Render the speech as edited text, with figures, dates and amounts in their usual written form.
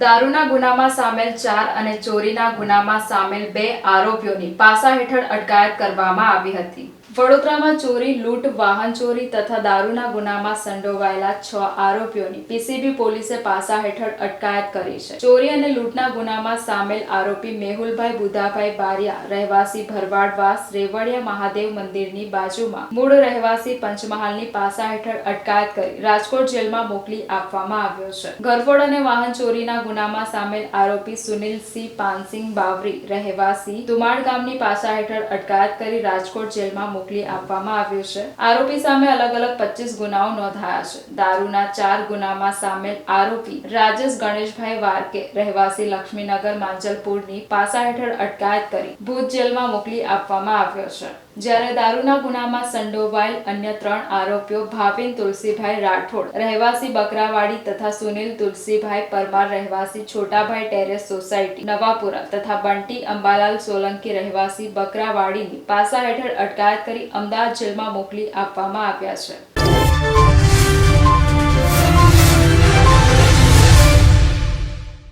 દારૂના ગુનામાં સામેલ 4 અને ચોરીના ગુનામાં સામેલ 2 આરોપીઓની પાસા હેઠળ અટકાયત કરવામાં આવી હતી। વડોદરામાં ચોરી, લૂંટ, વાહન ચોરી તથા દારૂના ગુનામાં સંડોવાયેલા 6 આરોપીઓની પીસીબી પોલીસે પાસા હેઠળ અટકાયત કરી છે। ચોરી અને લૂંટના ગુનામાં સામેલ આરોપી મેહુલભાઈ બુધાભાઈ બારિયા, રહેવાસી ભરવાડવાસ, રેવડિયા મહાદેવ મંદિરની બાજુમાં, મૂળ રહેવાસી પંચમહાલની પાસા હેઠળ અટકાયત કરી રાજકોટ જેલમાં મોકલી આપવામાં આવ્યો છે। ઘરફોડ અને વાહન ચોરીના ગુનામાં સામેલ આરોપી સુનિલસિંહ પાનસિંહ બાવરી, રહેવાસી દુમાડ ગામની પાસા હેઠળ અટકાયત કરી રાજકોટ જેલમાં મોકલી આપવામાં આવ્યો છે। આરોપી સામે અલગ અલગ 25 ગુનાઓ નોંધાયા છે। દારૂના 4 ગુનામાં સામેલ આરોપી રાજેશ ગણેશભાઈ વારકે, રહેવાસી લક્ષ્મીનગર માંજલપુરની પાસા હેઠળ અટકાયત કરી ભુજ જેલમાં મોકલી આપવામાં આવ્યો છે। જ્યારે દારૂના ગુનામાં સંડોવાયેલ અન્ય 3 આરોપીઓ ભાવિન તુલસીભાઈ રાઠોડ, રહેવાસી બકરાવાડી તથા સુનિલ તુલસીભાઈ પરમાર, રહેવાસી છોટાભાઈ ટેરેસ સોસાયટી નવાપુરા તથા બંટી અંબાલાલ સોલંકી, રહેવાસી બકરાવાડીની પાસા હેઠળ અટકાયત કરી અમદાવાદ જેલમાં મોકલી આપવામાં આવ્યા છે।